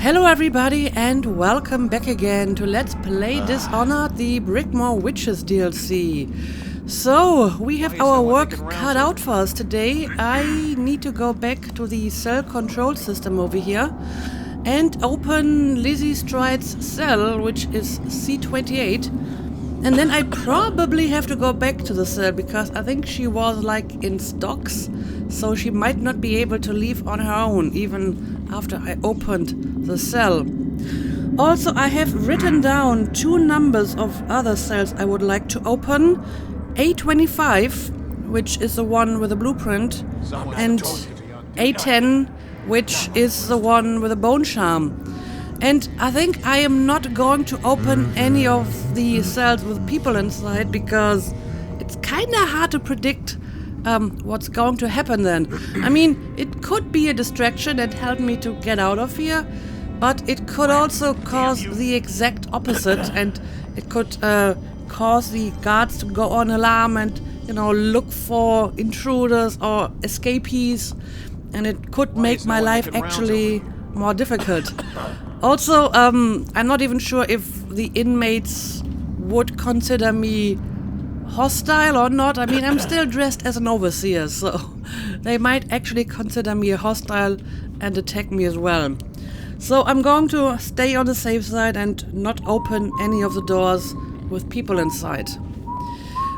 Hello everybody and welcome back again to Let's Play Dishonored, the Brigmore Witches DLC. So, we have our work cut out for us today. I need to go back to the cell control system over here and open Lizzy Stride's cell, which is C28. And then I probably have to go back to the cell because I think she was like in stocks, so she might not be able to leave on her own even after I opened the cell. Also, I have written down two numbers of other cells I would like to open. A25, which is the one with a blueprint, and A10, which is the one with a bone charm. And I think I am not going to open any of the cells with people inside because it's kind of hard to predict what's going to happen then. I mean, it could be a distraction and help me to get out of here, but it could also cause the exact opposite, and it could cause the guards to go on alarm and, you know, look for intruders or escapees, and it could make my life actually more difficult. Also, I'm not even sure if the inmates would consider me hostile or not. I mean, I'm still dressed as an overseer, so they might actually consider me a hostile and attack me as well. So I'm going to stay on the safe side and not open any of the doors with people inside.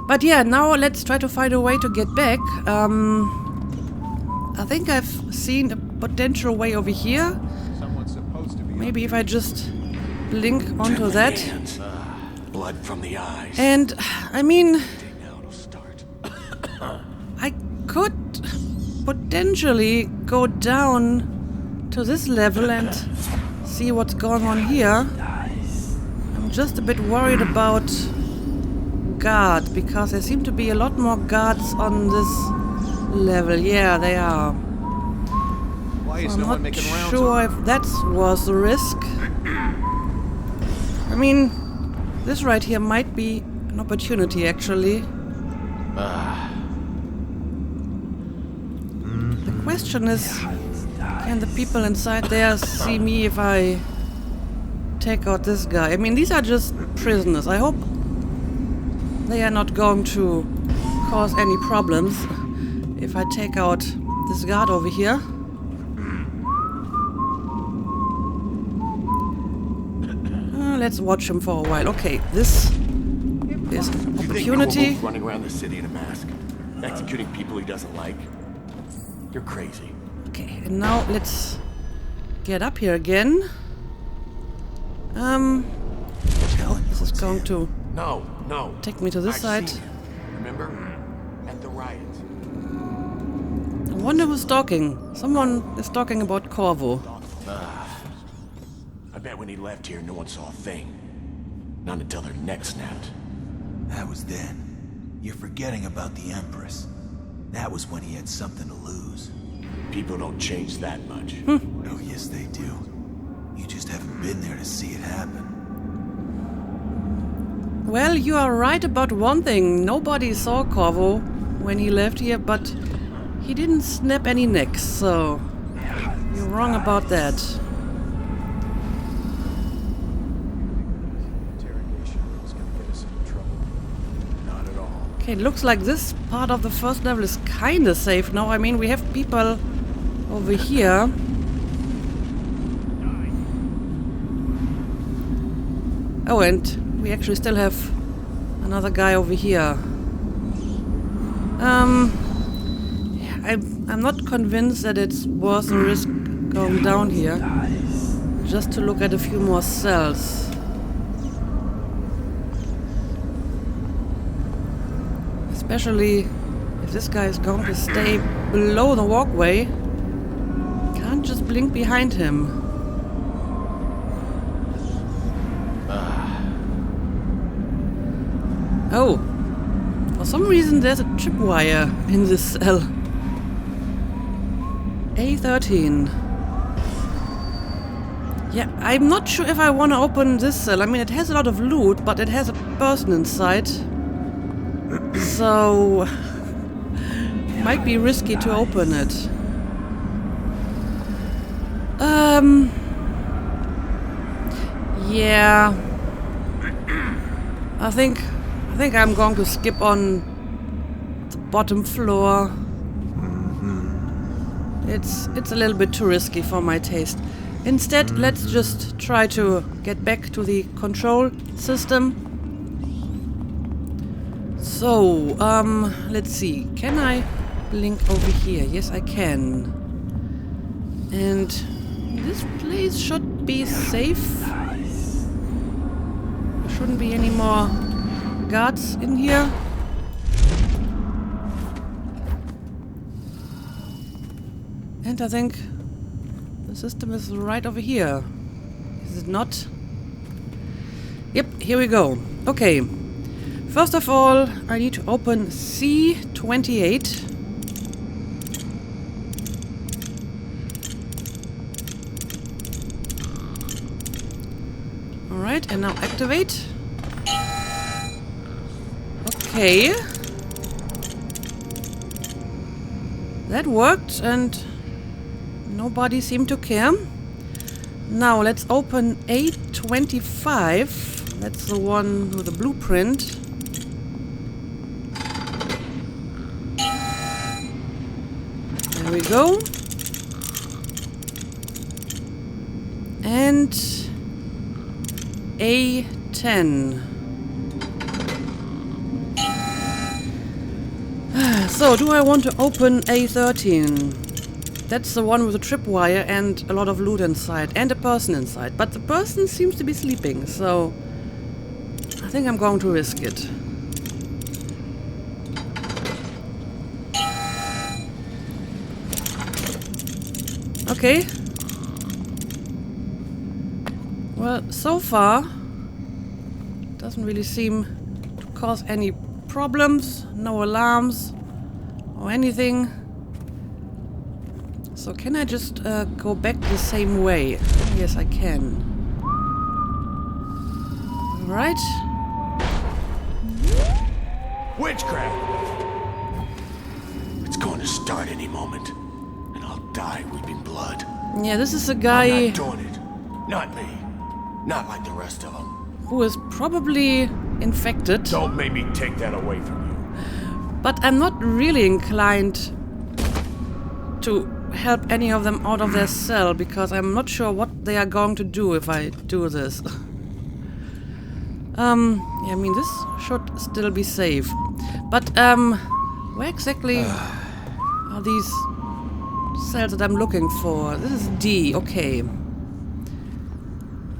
But yeah, now let's try to find a way to get back. I think I've seen a potential way over here. Maybe if I just blink onto that. Blood from the eyes. And I mean, I could potentially go down to this level and see what's going on here. I'm just a bit worried about guard because there seem to be a lot more guards on this level. Yeah, they are. I'm not sure if that was the risk. I mean, this right here might be an opportunity, actually. The question is, can the people inside there see me if I take out this guy? I mean, these are just prisoners. I hope they are not going to cause any problems if I take out this guard over here. Let's watch him for a while. Okay, this is an opportunity. Running around the city in a mask, executing people he doesn't like. You're crazy. Okay, and now let's get up here again. Oh, this is going to take me to this side. Remember? At the riot. I wonder who's talking. Someone is talking about Corvo. I bet when he left here, no one saw a thing. Not until their neck snapped. That was then. You're forgetting about the Empress. That was when he had something to lose. People don't change that much. Oh, yes, they do. You just haven't been there to see it happen. Well, you are right about one thing. Nobody saw Corvo when he left here, but he didn't snap any necks, so you're wrong about that. Okay, it looks like this part of the first level is kinda safe now. I mean, we have people over here. Oh, and we actually still have another guy over here. Yeah, I'm not convinced that it's worth the risk going down here. Just to look at a few more cells. Especially if this guy is going to stay below the walkway. Can't just blink behind him. Oh, for some reason there's a tripwire in this cell. A13. Yeah, I'm not sure if I want to open this cell. I mean, it has a lot of loot, but it has a person inside. So, might be risky to open it. Yeah. I think I'm going to skip on the bottom floor. It's a little bit too risky for my taste. Instead, let's just try to get back to the control system. So, let's see. Can I blink over here? Yes, I can. And this place should be safe. There shouldn't be any more guards in here. And I think the system is right over here. Is it not? Yep, here we go. Okay. First of all, I need to open C28. Alright, and now activate. Okay. That worked and nobody seemed to care. Now let's open A25. That's the one with the blueprint. There we go. And A10. So, do I want to open A13? That's the one with a tripwire and a lot of loot inside and a person inside. But the person seems to be sleeping, so I think I'm going to risk it. Okay. Well, so far doesn't really seem to cause any problems, no alarms or anything. So can I just go back the same way? Yes, I can. Alright. Witchcraft! It's going to start any moment. And I'll die weeping blood. Yeah, this is a guy I'm not doing it. Not me. Not like the rest of them. who is probably infected. Don't make me take that away from you. But I'm not really inclined to help any of them out of their cell, because I'm not sure what they are going to do if I do this. Yeah, I mean, this should still be safe. But, where exactly are these cells that I'm looking for? This is D, okay.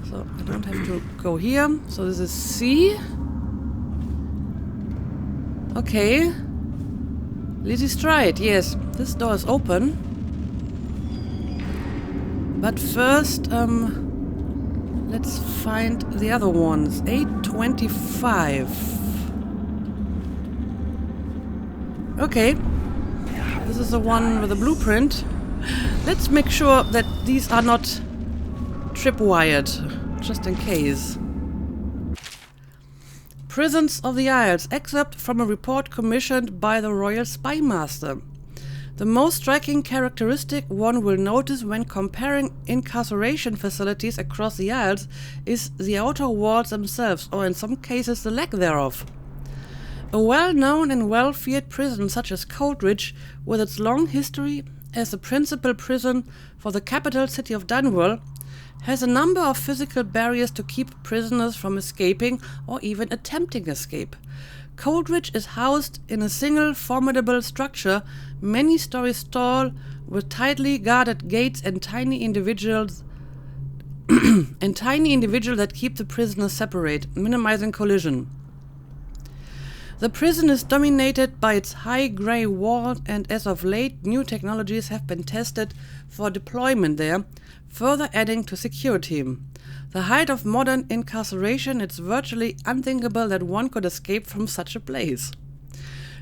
So, I don't have to go here. So this is C. Okay. Lizzy's tried, yes. This door is open. But first, let's find the other ones. 825. Okay. This is the one with the blueprint. Let's make sure that these are not tripwired, just in case. Prisons of the Isles, excerpt from a report commissioned by the Royal Spy Master. The most striking characteristic one will notice when comparing incarceration facilities across the Isles is the outer walls themselves, or in some cases the lack thereof. A well-known and well-feared prison such as Coldridge, with its long history as the principal prison for the capital city of Dunwall, has a number of physical barriers to keep prisoners from escaping or even attempting escape. Coldridge is housed in a single formidable structure, many stories tall, with tightly guarded gates and tiny individuals that keep the prisoners separate, minimizing collision. The prison is dominated by its high grey wall, and as of late, new technologies have been tested for deployment there, further adding to security. The height of modern incarceration, it's virtually unthinkable that one could escape from such a place.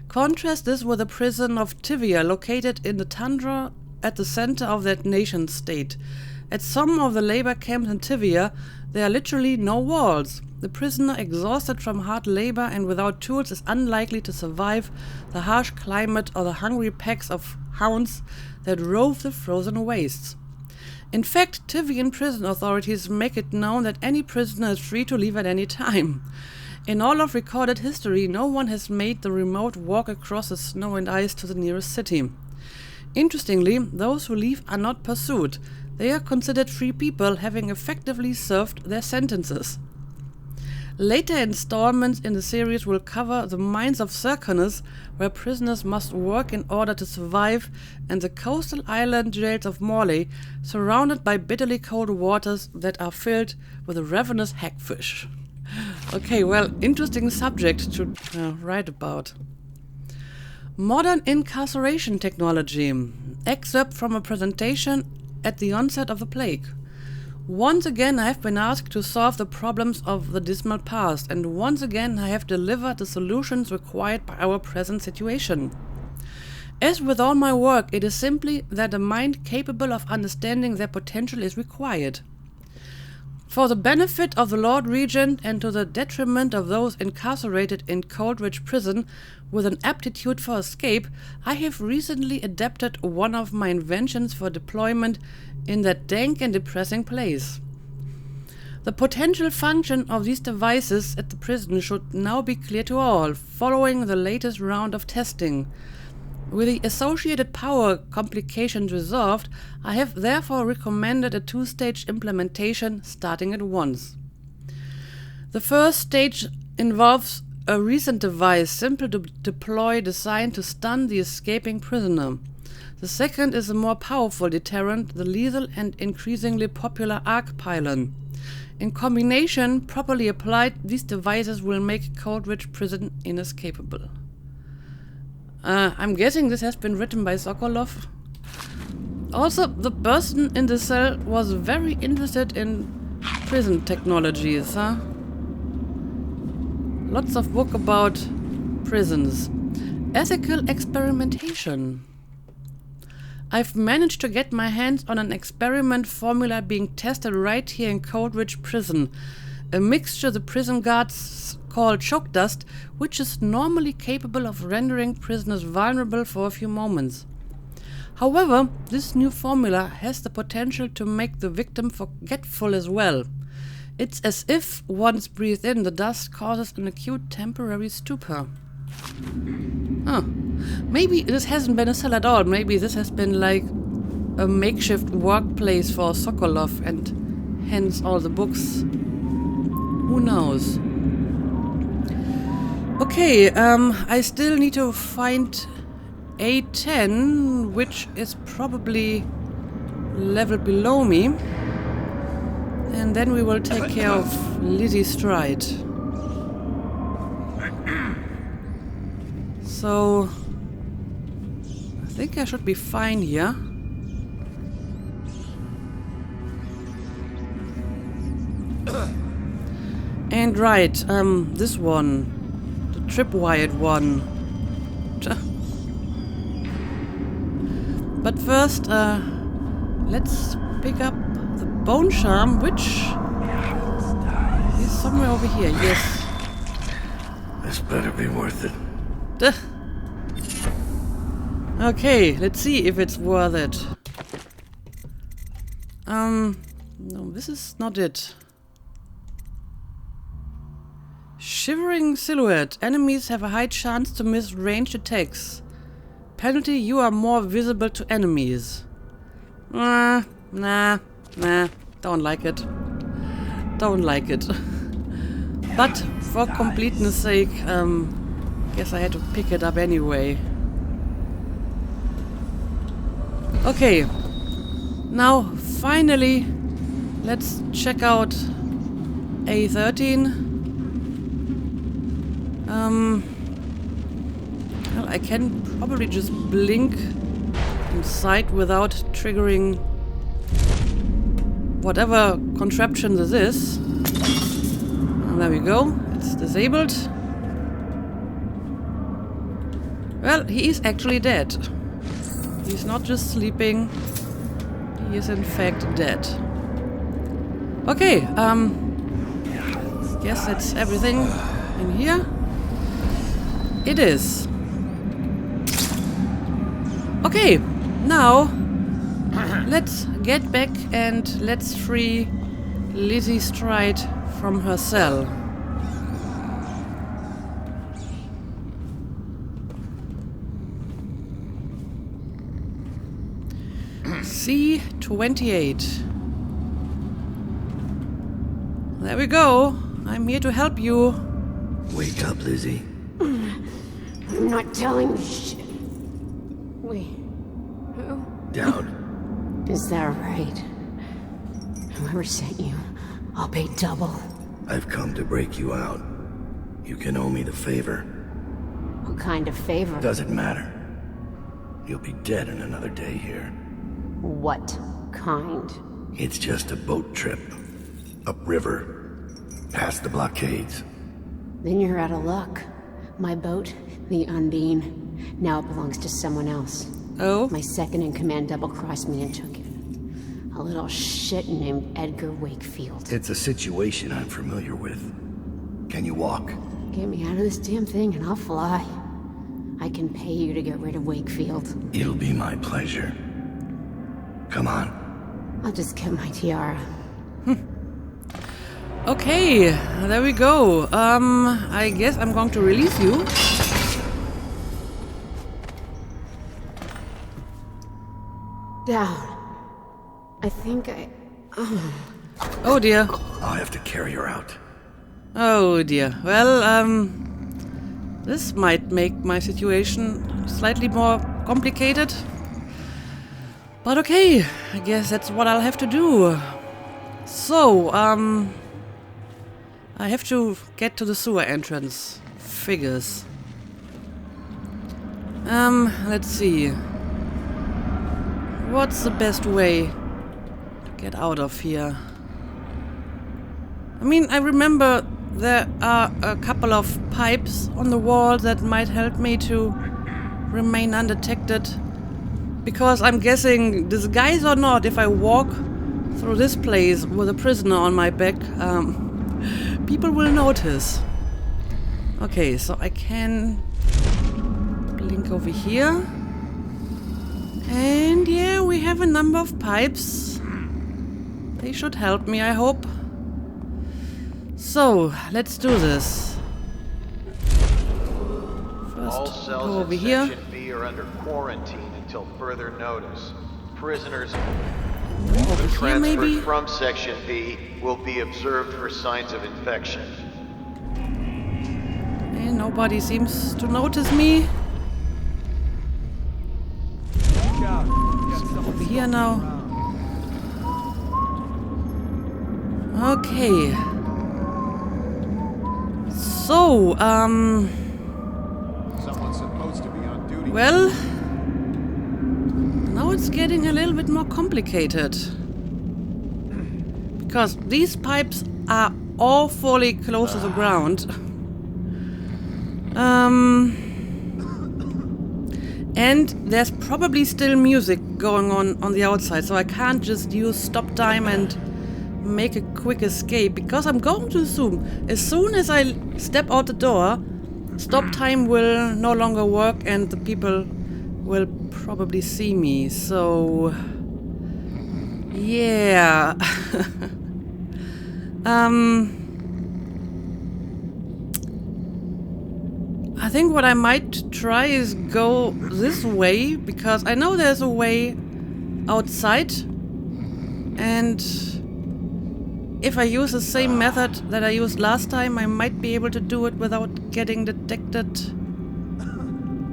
Contrast this with the prison of Tivia, located in the tundra at the center of that nation-state. At some of the labor camps in Tivia, there are literally no walls. The prisoner, exhausted from hard labor and without tools, is unlikely to survive the harsh climate or the hungry packs of hounds that rove the frozen wastes. In fact, Tivian prison authorities make it known that any prisoner is free to leave at any time. In all of recorded history, no one has made the remote walk across the snow and ice to the nearest city. Interestingly, those who leave are not pursued. They are considered free people, having effectively served their sentences. Later installments in the series will cover the mines of Serkanus, where prisoners must work in order to survive, and the coastal island jails of Morley, surrounded by bitterly cold waters that are filled with a ravenous hagfish. Okay, well, interesting subject to write about. Modern incarceration technology. Excerpt from a presentation at the onset of the plague. Once again I have been asked to solve the problems of the dismal past, and once again I have delivered the solutions required by our present situation. As with all my work, it is simply that a mind capable of understanding their potential is required. For the benefit of the Lord Regent and to the detriment of those incarcerated in Coldridge Prison with an aptitude for escape, I have recently adapted one of my inventions for deployment in that dank and depressing place. The potential function of these devices at the prison should now be clear to all, following the latest round of testing. With the associated power complications resolved, I have therefore recommended a two-stage implementation starting at once. The first stage involves a recent device simple to deploy designed to stun the escaping prisoner. The second is a more powerful deterrent, the lethal and increasingly popular arc pylon. In combination, properly applied, these devices will make Coldridge Prison inescapable. I'm guessing this has been written by Sokolov. Also, the person in the cell was very interested in prison technologies, huh? Lots of book about prisons. Ethical experimentation. I've managed to get my hands on an experiment formula being tested right here in Coldridge Prison. A mixture the prison guards call choke dust, which is normally capable of rendering prisoners vulnerable for a few moments. However, this new formula has the potential to make the victim forgetful as well. It's as if, once breathed in, the dust causes an acute temporary stupor. Huh. Maybe this hasn't been a cell at all. Maybe this has been like a makeshift workplace for Sokolov and hence all the books. Who knows? Okay, I still need to find A10, which is probably level below me. And then we will take care of Lizzy Stride. So I think I should be fine here. And right, this one. The tripwired one. But first, let's pick up the bone charm, which is somewhere over here. Yes. This better be worth it. Duh. Okay, let's see if it's worth it. No, this is not it. Shivering silhouette. Enemies have a high chance to miss ranged attacks. Penalty: you are more visible to enemies. Nah. Don't like it. Don't like it. But for completeness sake, guess I had to pick it up anyway. Okay. Now, finally, let's check out A13. Well, I can probably just blink inside without triggering whatever contraption this is. And there we go. It's disabled. Well, he is actually dead. He's not just sleeping. He is in fact dead. Okay, guess that's everything in here. It is. Okay, now let's get back and let's free Lizzy Stride from her cell. C-28. There we go. I'm here to help you. Wake up, Lizzy. I'm not telling you shit. Wait, who? Down. Is that right? Whoever sent you, I'll pay double. I've come to break you out. You can owe me the favor. What kind of favor? Doesn't matter. You'll be dead in another day here. What kind? It's just a boat trip. Upriver. Past the blockades. Then you're out of luck. My boat, the Undine, now it belongs to someone else. Oh? My second-in-command double-crossed me and took it. A little shit named Edgar Wakefield. It's a situation I'm familiar with. Can you walk? Get me out of this damn thing and I'll fly. I can pay you to get rid of Wakefield. It'll be my pleasure. Come on. I'll just get my tiara. Okay, there we go. I guess I'm going to release you. Down. I think I... Oh dear. I'll have to carry her out. Oh dear. Well, this might make my situation slightly more complicated. But okay, I guess that's what I'll have to do. So, I have to get to the sewer entrance. Figures. Let's see. What's the best way to get out of here? I mean, I remember there are a couple of pipes on the wall that might help me to remain undetected. Because I'm guessing, disguise or not, if I walk through this place with a prisoner on my back, people will notice. Okay, so I can blink over here. And yeah, we have a number of pipes. They should help me, I hope. So, let's do this. First, All go cells over in here. Section B are under quarantine until further notice. Prisoners Over here, transferred maybe? from Section B will be observed for signs of infection. And nobody seems to notice me. Over here now. Okay. So, Someone's supposed to be on duty. well, now it's getting a little bit more complicated. Because these pipes are awfully close to the ground. And there's probably still music going on the outside, so I can't just use stop time and make a quick escape, because I'm going to assume as soon as I step out the door, stop time will no longer work and the people will probably see me. So yeah. I think what I might try is go this way, because I know there's a way outside, and if I use the same method that I used last time, I might be able to do it without getting detected.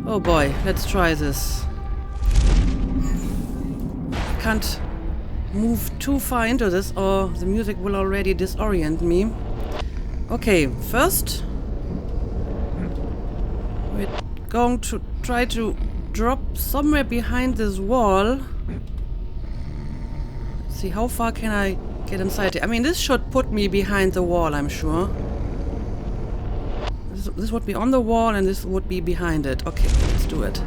Oh boy, let's try this. I can't move too far into this or the music will already disorient me. Okay, first we're going to try to drop somewhere behind this wall. Let's see, how far can I get inside here? I mean, this should put me behind the wall, I'm sure. This would be on the wall and this would be behind it. Okay, let's do it.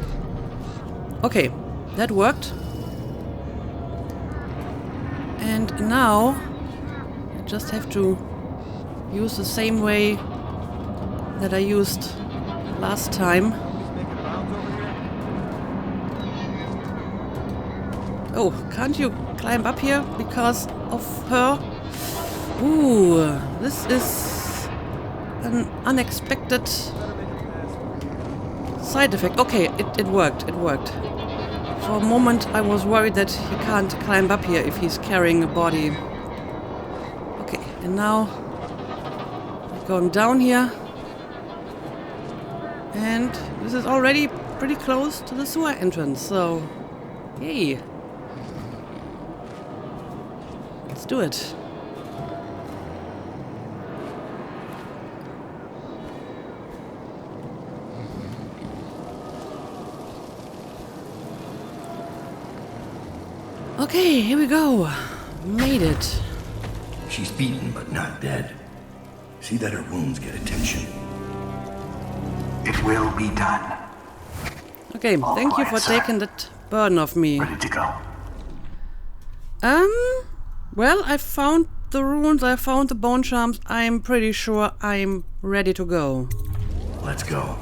Okay, that worked. And now I just have to use the same way that I used last time. Oh, can't you climb up here because of her? Ooh, this is an unexpected side effect. Okay, it worked. It worked. For a moment, I was worried that he can't climb up here if he's carrying a body. Okay, and now we're going down here. And this is already pretty close to the sewer entrance, so yay. Let's do it. Okay, here we go. Made it. She's beaten, but not dead. See that her wounds get attention. It will be done. Okay, thank you for taking that burden off me. Ready to go. Well, I found the runes, I found the bone charms. I'm pretty sure I'm ready to go. Let's go.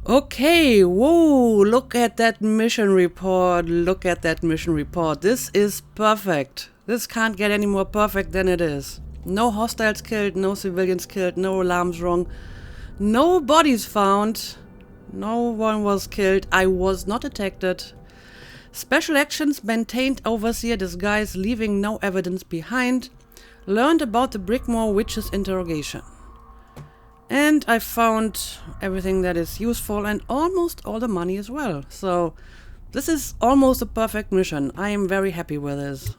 Okay, whoa, look at that mission report. Look at that mission report. This is perfect. This can't get any more perfect than it is. No hostiles killed, no civilians killed, no alarms rung, no bodies found, no one was killed, I was not detected. Special actions maintained overseer disguise, leaving no evidence behind. Learned about the Brigmore witch's interrogation. And I found everything that is useful and almost all the money as well. So this is almost a perfect mission. I am very happy with this.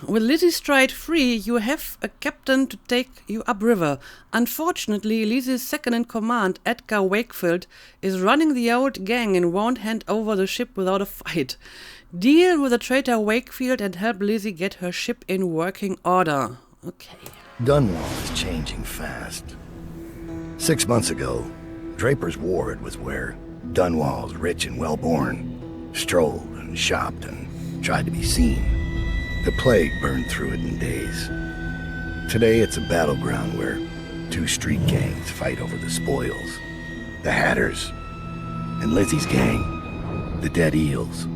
With Lizzy Stride free, you have a captain to take you upriver. Unfortunately, Lizzy's second-in-command, Edgar Wakefield, is running the old gang and won't hand over the ship without a fight. Deal with the traitor Wakefield and help Lizzy get her ship in working order. Okay. Dunwall is changing fast. 6 months ago, Draper's Ward was where Dunwall's rich and well-born strolled and shopped and tried to be seen. The plague burned through it in days. Today it's a battleground where 2 street gangs fight over the spoils. The Hatters and Lizzy's gang, the Dead Eels.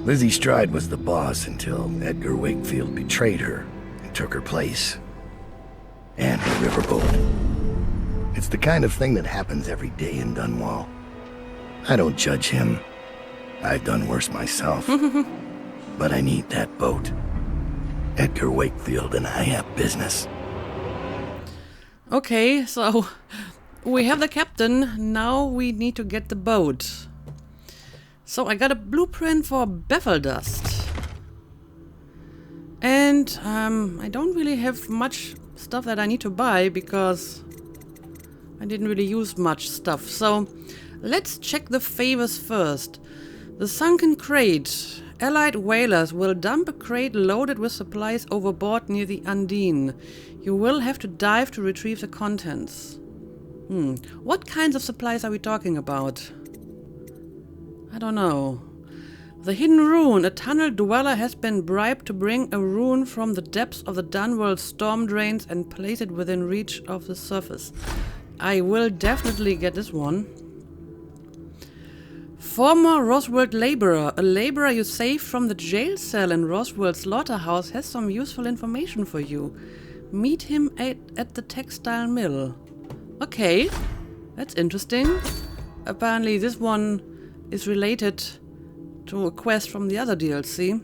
Lizzy Stride was the boss until Edgar Wakefield betrayed her and took her place. And the riverboat. It's the kind of thing that happens every day in Dunwall. I don't judge him. I've done worse myself. But I need that boat. Edgar Wakefield and I have business. Okay, so we have the captain. Now we need to get the boat. So I got a blueprint for bevel dust. And I don't really have much stuff that I need to buy because I didn't really use much stuff. So let's check the favors first. The sunken crate. Allied whalers will dump a crate loaded with supplies overboard near the Undine. You will have to dive to retrieve the contents. What kinds of supplies are we talking about? I don't know. The hidden rune. A tunnel dweller has been bribed to bring a rune from the depths of the Dunwall storm drains and place it within reach of the surface. I will definitely get this one. Former Roswell laborer. A laborer you saved from the jail cell in Roswell's slaughterhouse has some useful information for you. Meet him at the textile mill. Okay, that's interesting. Apparently this one is related to a quest from the other DLC.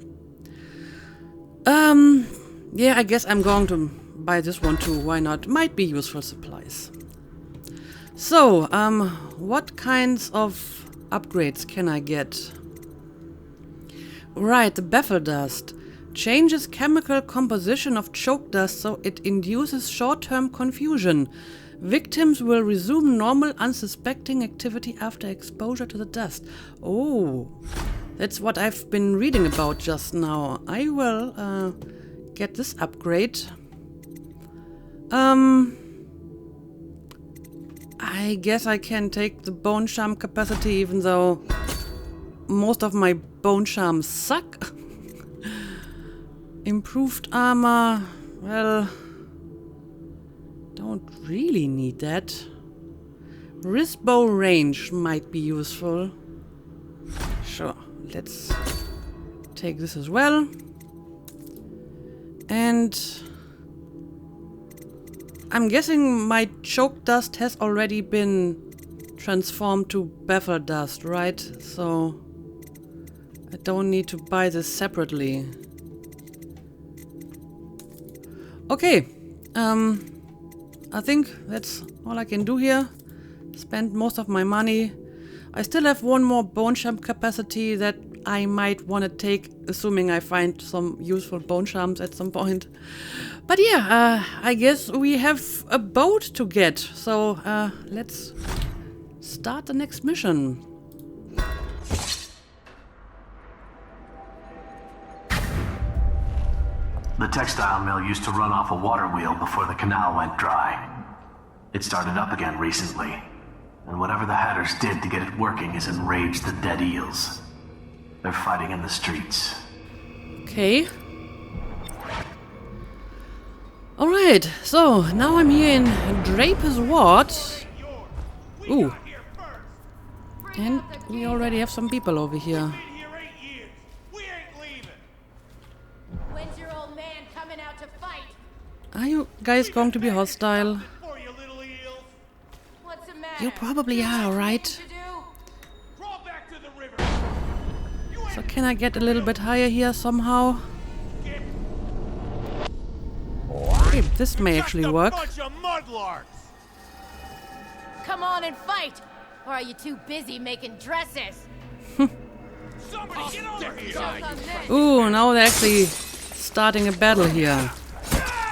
Yeah, I guess I'm going to buy this one too. Why not? Might be useful supplies. So, what kinds of upgrades can I get? Right, the bevel dust. Changes chemical composition of choke dust so it induces short-term confusion. Victims will resume normal, unsuspecting activity after exposure to the dust. Oh, that's what I've been reading about just now. I will get this upgrade. I guess I can take the bone charm capacity even though most of my bone charms suck. Improved armor, well, don't really need that. Wrist bow range might be useful. Sure, let's take this as well. And I'm guessing my choke dust has already been transformed to baffle dust, right? So I don't need to buy this separately. Okay, I think that's all I can do here. Spend most of my money. I still have one more bone charm capacity that I might want to take, assuming I find some useful bone charms at some point. But yeah, I guess we have a boat to get, so let's start the next mission. The textile mill used to run off a water wheel before the canal went dry. It started up again recently, and whatever the Hatters did to get it working has enraged the dead eels. They're fighting in the streets. Okay. Alright, so now I'm here in Draper's Ward. Ooh. And we already have some people over here. When's your old man coming out to fight? Are you guys going to be hostile? What's the matter? You probably are, right? So can I get a little bit higher here somehow? Okay, this may actually work. Come on and fight! Or are you too busy making dresses? Ooh, now they're actually starting a battle here.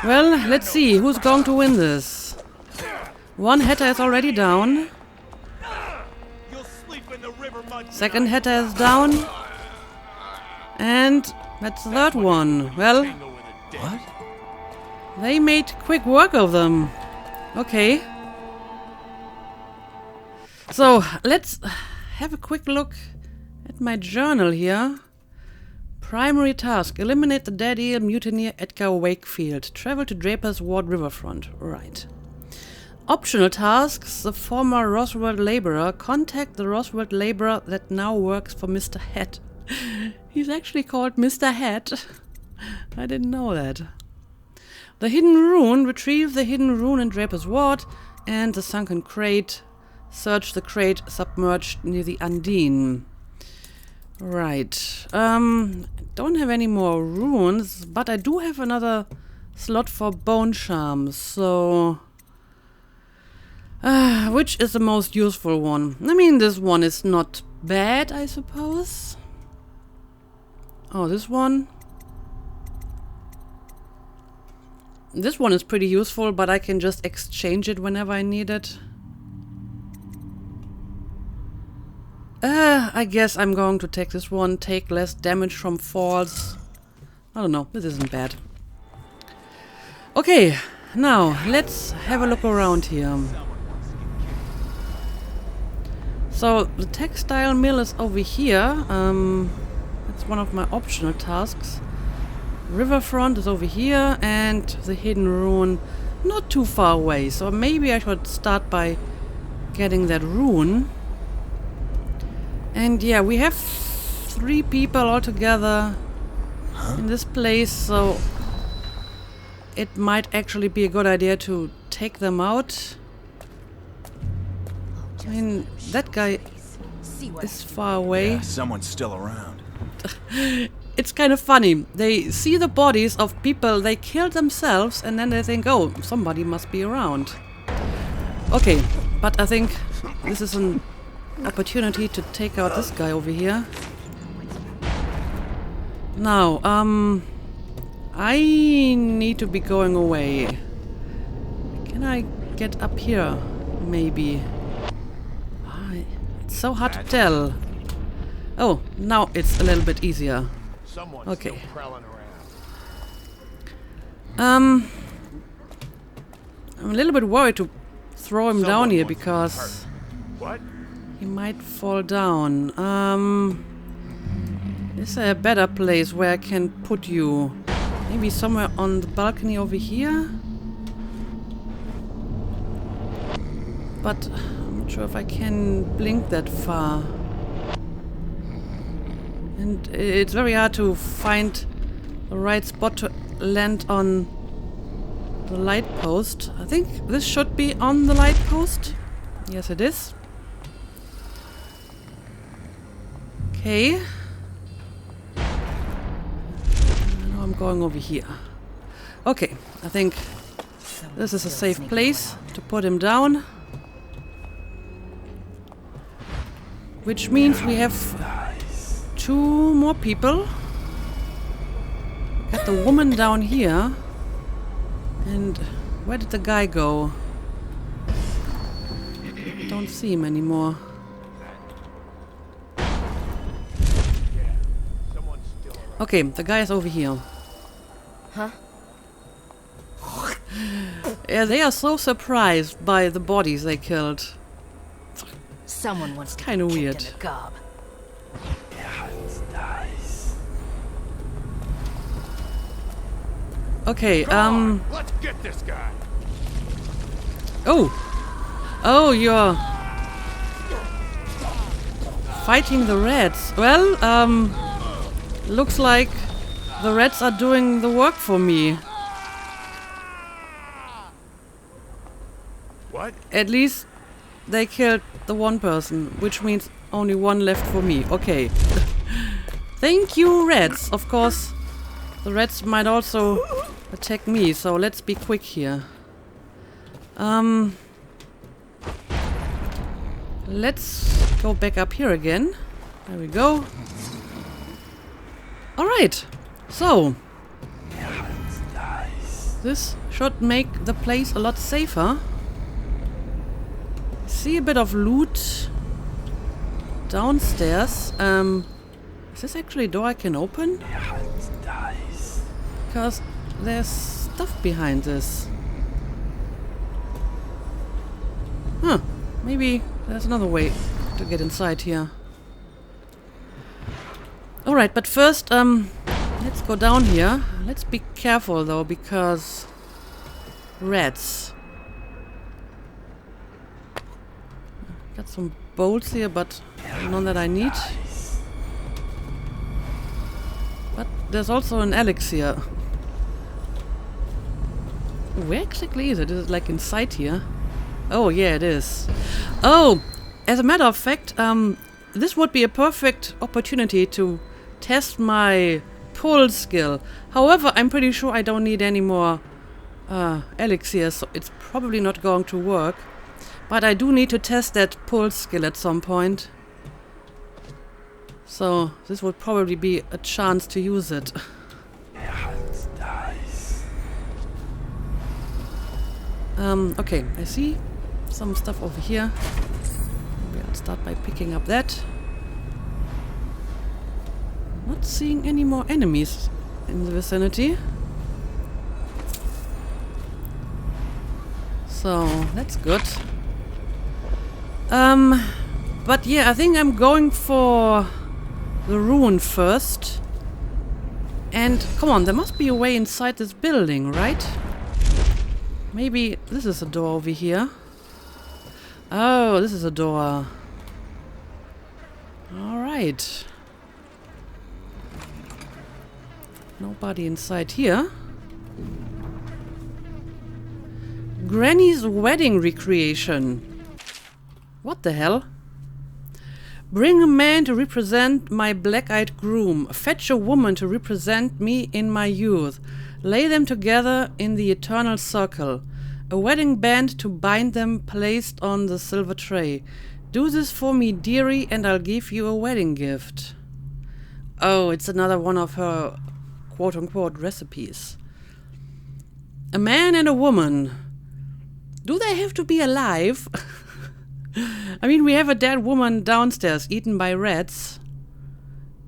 Well, let's see who's going to win this. One Hatter is already down. Second Hatter is down. And that's the third one. Well, What? they made quick work of them. Okay. So, let's have a quick look at my journal here. Primary task: eliminate the dead eel mutineer Edgar Wakefield. Travel to Draper's Ward riverfront. Right. Optional tasks: the former Roswell laborer. Contact the Roswell laborer that now works for Mr. Hat. He's actually called Mr. Hat. I didn't know that. The hidden rune. Retrieve the hidden rune in Draper's Ward. And the sunken crate. Search the crate submerged near the Undine. Right. Don't have any more runes, but I do have another slot for bone charms, so... which is the most useful one? I mean, this one is not bad, I suppose. Oh, this one? This one is pretty useful, but I can just exchange it whenever I need it. I guess I'm going to take this one. Take less damage from falls. I don't know, this isn't bad. Okay, now let's have a look around here. So the textile mill is over here. That's one of my optional tasks. Riverfront is over here, and the hidden rune not too far away. So maybe I should start by getting that rune. And yeah, we have 3 people altogether in this place, so it might actually be a good idea to take them out. I mean, that guy is far away. Yeah, someone's still around. It's kind of funny. They see the bodies of people they killed themselves, and then they think, oh, somebody must be around. Okay, but I think this is an opportunity to take out this guy over here. Now, I need to be going away. Can I get up here? Maybe. It's so hard to tell. Oh, now it's a little bit easier. Okay. I'm a little bit worried to throw him down here because he might fall down. Is there a better place where I can put you? Maybe somewhere on the balcony over here? but I'm not sure if I can blink that far. And it's very hard to find the right spot to land on the light post. I think this should be on the light post. Yes, it is. Okay. Now I'm going over here. Okay, I think this is a safe place to put him down. Which means we have 2 more people. Got the woman down here. And where did the guy go? Don't see him anymore. Okay, the guy is over here. Huh? Yeah, they are so surprised by the bodies they killed. Someone wants to Kinda be kicked weird. in the gob. Okay, Let's get this guy. Oh! Oh, you're fighting the rats. Well, looks like the rats are doing the work for me. What? At least they killed the one person, which means only one left for me. Okay. Thank you, rats. Of course, the rats might also attack me, so let's be quick here. Let's go back up here again. There we go. Alright, so this should make the place a lot safer. See a bit of loot downstairs. Is this actually a door I can open? Because there's stuff behind this. Huh, maybe there's another way to get inside here. Alright, but first, let's go down here. Let's be careful though, because rats. Got some bolts here, but none that I need. But there's also an elixir. Where exactly is it? Is it like inside here? Oh, yeah, it is. Oh, as a matter of fact, this would be a perfect opportunity to test my pull skill. However, I'm pretty sure I don't need any more elixirs, so it's probably not going to work. But I do need to test that pull skill at some point. So this would probably be a chance to use it. Okay, I see some stuff over here. Maybe I'll start by picking up that. Not seeing any more enemies in the vicinity. So that's good. But yeah, I think I'm going for the ruin first. And come on, there must be a way inside this building, right? Maybe this is a door over here. Oh, this is a door. Alright. Nobody inside here. Granny's wedding recreation. What the hell? Bring a man to represent my black-eyed groom. Fetch a woman to represent me in my youth. Lay them together in the eternal circle. A wedding band to bind them placed on the silver tray. Do this for me, dearie, and I'll give you a wedding gift. Oh, it's another one of her quote-unquote recipes. A man and a woman. Do they have to be alive? I mean, we have a dead woman downstairs eaten by rats.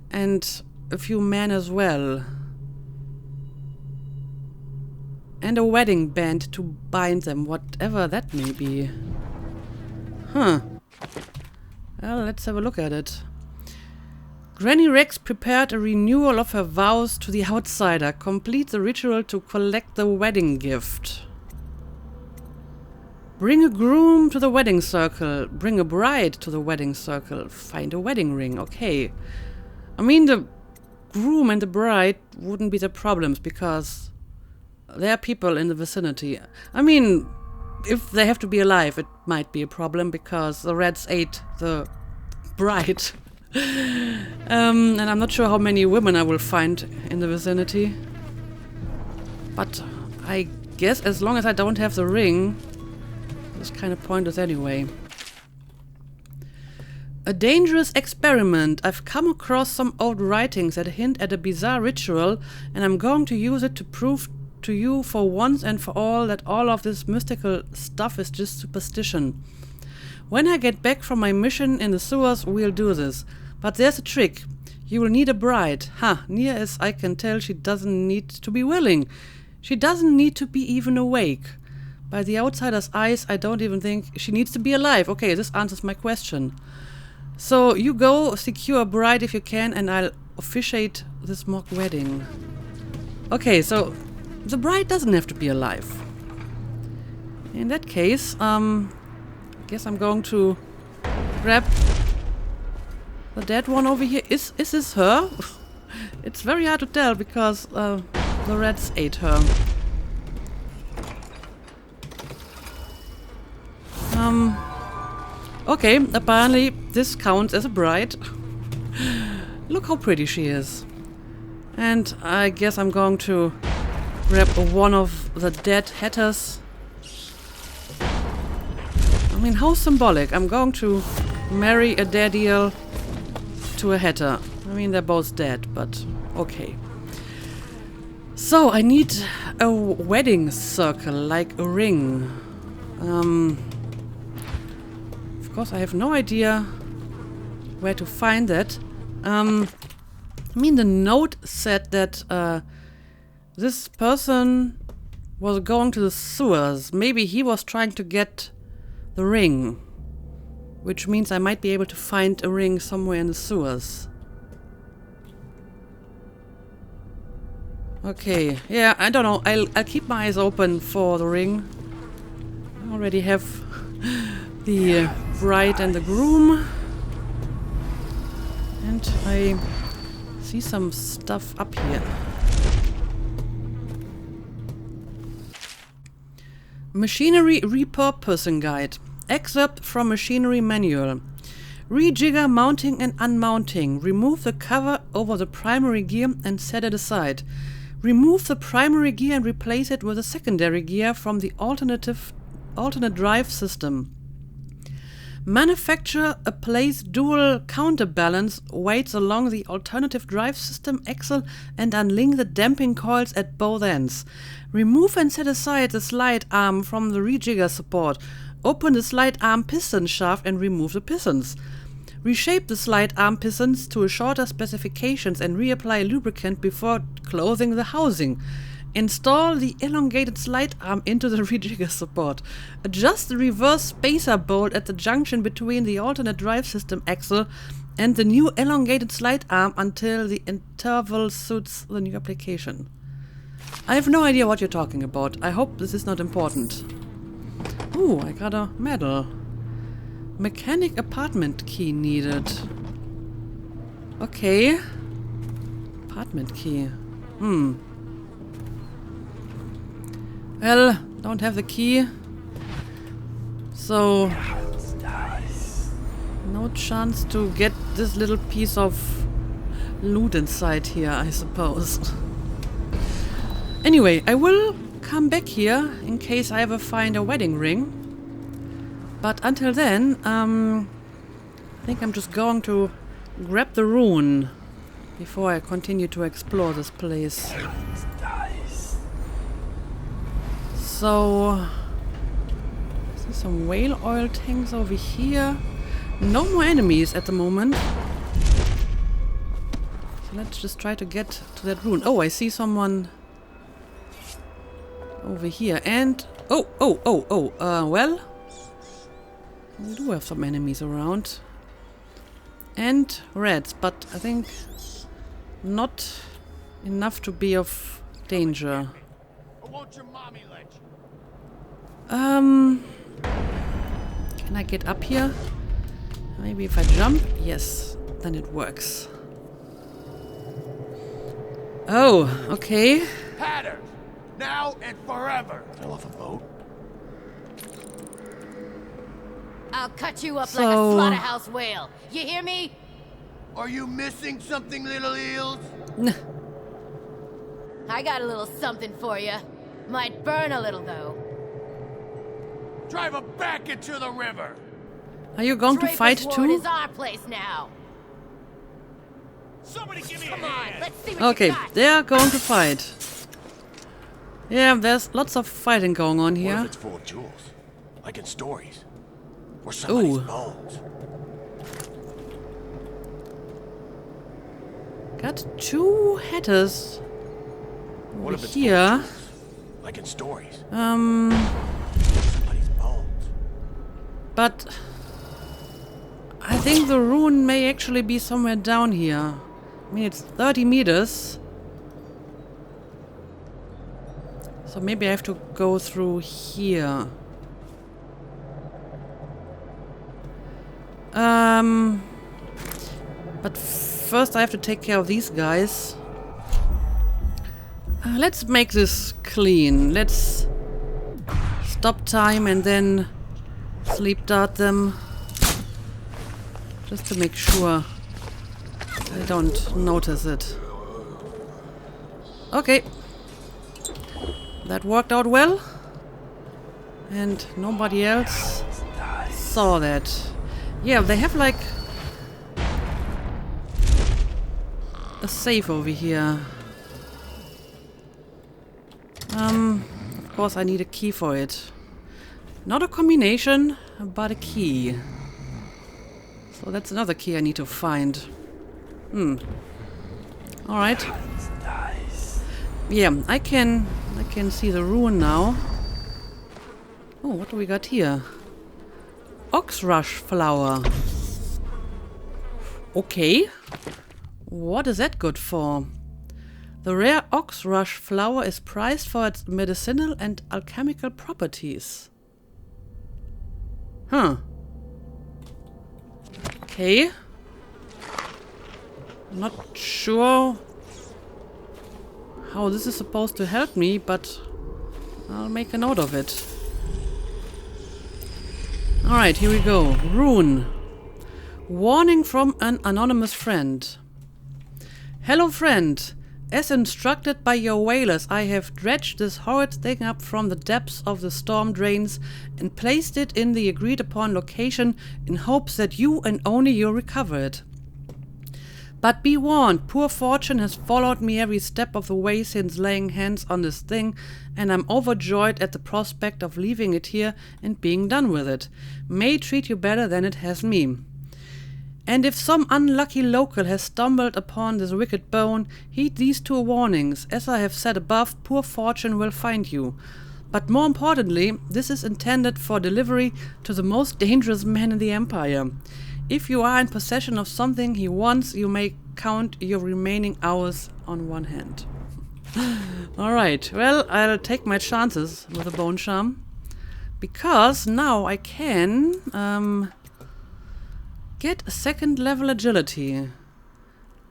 And a few men as well. And a wedding band to bind them, whatever that may be. Huh. Well, let's have a look at it. Granny Rex prepared a renewal of her vows to the outsider. Complete the ritual to collect the wedding gift. Bring a groom to the wedding circle. Bring a bride to the wedding circle. Find a wedding ring. Okay. I mean, the groom and the bride wouldn't be the problems because there are people in the vicinity. I mean, if they have to be alive, it might be a problem because the rats ate the bride. And I'm not sure how many women I will find in the vicinity. But I guess as long as I don't have the ring, it's kind of pointless anyway. A dangerous experiment. I've come across some old writings that hint at a bizarre ritual, and I'm going to use it to prove to you for once and for all that all of this mystical stuff is just superstition. When I get back from my mission in the sewers, we'll do this. But there's a trick. You will need a bride. Near as I can tell, she doesn't need to be willing. She doesn't need to be even awake. By the outsider's eyes, I don't even think she needs to be alive. Okay, this answers my question. So you go secure a bride if you can, and I'll officiate this mock wedding. Okay, so the bride doesn't have to be alive. In that case, I guess I'm going to grab the dead one over here. Is this her? It's very hard to tell because the rats ate her. Okay, apparently this counts as a bride. Look how pretty she is. And I guess I'm going to grab one of the dead hatters. I mean, how symbolic. I'm going to marry a dead eel to a hatter. I mean, they're both dead, but okay. So, I need a wedding circle, like a ring. Of course, I have no idea where to find that. I mean, the note said that this person was going to the sewers. Maybe he was trying to get the ring, which means I might be able to find a ring somewhere in the sewers. Okay, yeah, I don't know. I'll keep my eyes open for the ring. I already have the bride and the groom. And I see some stuff up here. Machinery repurposing guide. Excerpt from machinery manual. Rejigger mounting and unmounting. Remove the cover over the primary gear and set it aside. Remove the primary gear and replace it with a secondary gear from the alternate drive system. Manufacture a place dual counterbalance weights along the alternative drive system axle and unlink the damping coils at both ends. Remove and set aside the slide arm from the rejigger support. Open the slide arm piston shaft and remove the pistons. Reshape the slide arm pistons to a shorter specifications and reapply lubricant before closing the housing. Install the elongated slide arm into the rejigger support. Adjust the reverse spacer bolt at the junction between the alternate drive system axle and the new elongated slide arm until the interval suits the new application. I have no idea what you're talking about. I hope this is not important. Ooh, I got a medal. Mechanic apartment key needed. Okay. Apartment key. Well, don't have the key. So no chance to get this little piece of loot inside here, I suppose. Anyway, I will come back here in case I ever find a wedding ring. But until then, I think I'm just going to grab the rune before I continue to explore this place. So, I see some whale oil tanks over here. No more enemies at the moment. So let's just try to get to that rune. Oh, I see someone over here. And well, we do have some enemies around. And rats, but I think not enough to be of danger. Can I get up here? Maybe if I jump? Yes, then it works. Oh, okay. Hatter! Now and forever! Fell off a boat? I'll cut you up So- like a slaughterhouse whale. You hear me? Are you missing something, little eels? I got a little something for you. Might burn a little, though. Drive her back into the river! Are you going to Draper's fight Ward too? is our place now. Somebody give me Come on, let's see what Okay, you got. they are going to fight. Yeah, there's lots of fighting going on What if here. it's full of jewels? Like in stories? Or somebody's Ooh. bones? Got 2 hatters What over if it's full here. of jewels? Like in stories? Somebody's bones. But I think the rune may actually be somewhere down here. I mean, it's 30 meters. So maybe I have to go through here. But first I have to take care of these guys. Let's make this clean. Let's stop time and then sleep dart them. Just to make sure I don't notice it. Okay. That worked out well. And nobody else saw that. Yeah, they have like a safe over here. Of course I need a key for it. Not a combination, but a key. So that's another key I need to find. Alright. Yeah, I can see the rune now. Oh, what do we got here? Oxrush flower. Okay. What is that good for? The rare oxrush flower is prized for its medicinal and alchemical properties. Huh. Okay. Not sure how this is supposed to help me, but I'll make a note of it. Alright, here we go. Rune. Warning from an anonymous friend. Hello, friend. As instructed by your whalers, I have dredged this horrid thing up from the depths of the storm drains and placed it in the agreed-upon location in hopes that you and only you recover it. But be warned, poor fortune has followed me every step of the way since laying hands on this thing, and I'm overjoyed at the prospect of leaving it here and being done with it. May treat you better than it has me. And if some unlucky local has stumbled upon this wicked bone, heed these 2 warnings. As I have said above, poor fortune will find you. But more importantly, this is intended for delivery to the most dangerous man in the Empire. If you are in possession of something he wants, you may count your remaining hours on one hand. Alright, well, I'll take my chances with the bone charm. Because now I can get a 2nd level agility.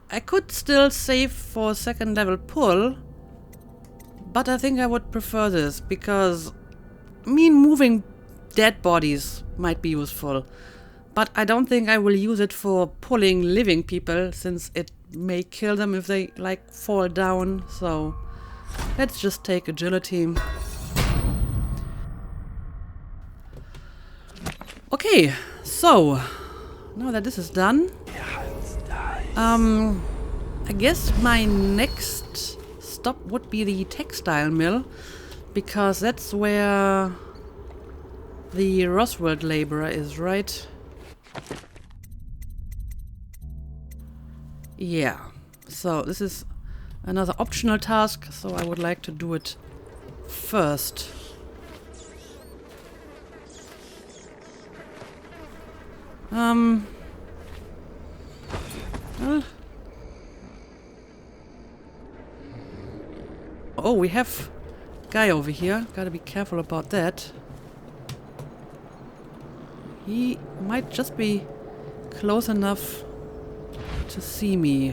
I could still save for a 2nd level pull, but I think I would prefer this because moving dead bodies might be useful. But I don't think I will use it for pulling living people, since it may kill them if they, like, fall down. So, let's just take agility. Okay, so, now that this is done, I guess my next stop would be the textile mill, because that's where the Roswell laborer is, right? Yeah, so this is another optional task, so I would like to do it first. Well, oh, we have a guy over here. Gotta be careful about that. He might just be close enough to see me.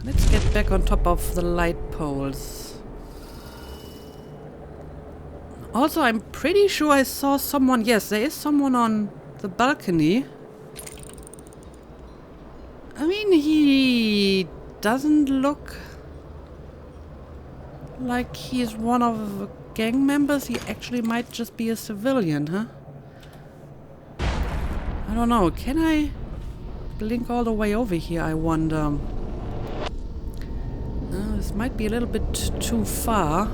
Let's get back on top of the light poles. Also, I'm pretty sure I saw someone. Yes, there is someone on the balcony. I mean, he doesn't look like he's one of the gang members. He actually might just be a civilian, huh? I don't know. Can I blink all the way over here, I wonder? This might be a little bit too far.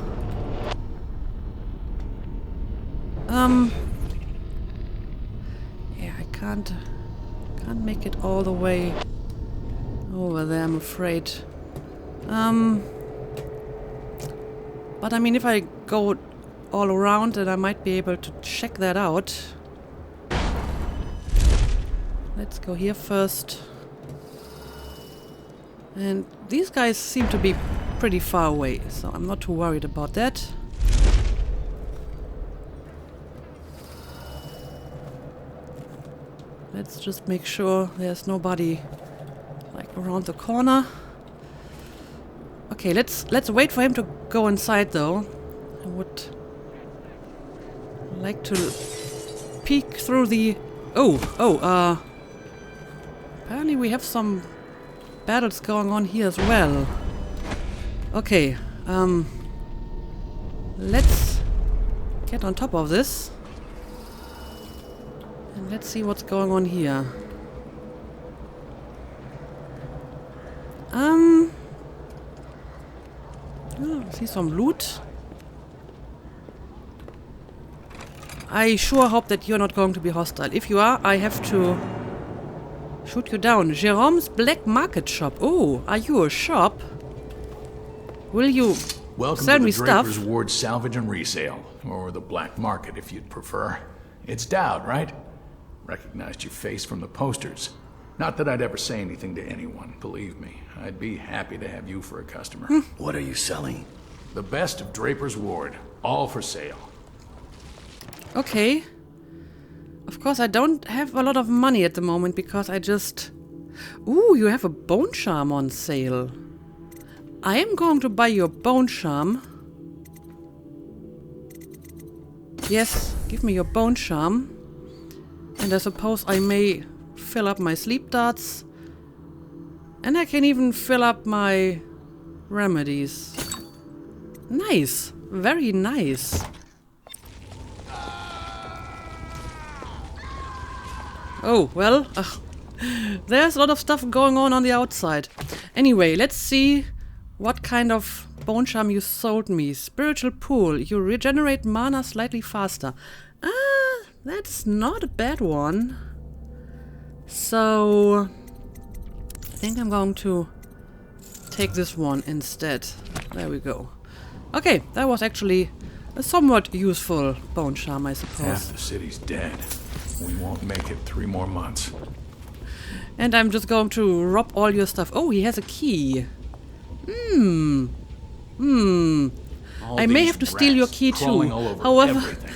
Yeah, I can't make it all the way over there, I'm afraid. But I mean, if I go all around, then I might be able to check that out. Let's go here first. And these guys seem to be pretty far away, so I'm not too worried about that. Let's just make sure there's nobody like around the corner. Okay, let's wait for him to go inside though. I would like to peek through the... apparently we have some battles going on here as well. Okay, let's get on top of this. And let's see what's going on here. See some loot. I sure hope that you're not going to be hostile. If you are, I have to shoot you down. Jerome's Black Market Shop. Oh, are you a shop? Will you sell me stuff? Welcome to the Draper's Ward Salvage and Resale, or the Black Market if you'd prefer. It's Dowd, right? Recognized your face from the posters. Not that I'd ever say anything to anyone, believe me. I'd be happy to have you for a customer. What are you selling? The best of Draper's Ward, all for sale. Okay. Of course, I don't have a lot of money at the moment because I just... Ooh, you have a bone charm on sale. I am going to buy your bone charm. Yes, give me your bone charm. And I suppose I may fill up my sleep darts. And I can even fill up my remedies. Nice. Very nice. Oh, well, there's a lot of stuff going on the outside. Anyway, let's see what kind of bone charm you sold me. Spiritual pool. You regenerate mana slightly faster. That's not a bad one. So, I think I'm going to take this one instead. There we go. Okay, that was actually a somewhat useful bone charm, I suppose. Half the city's dead. We won't make it 3 more months. And I'm just going to rob all your stuff. Oh, he has a key. I may have to steal your key too. However, everything.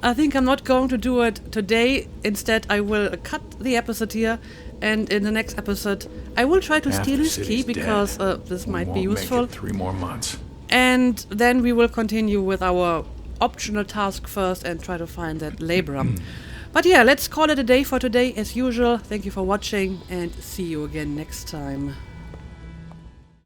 I think I'm not going to do it today. Instead, I will cut the episode here. And in the next episode, I will try to steal his key because this might be useful. Make it 3 more months. And then we will continue with our optional task first and try to find that laborer. But yeah, let's call it a day for today as usual. Thank you for watching and see you again next time.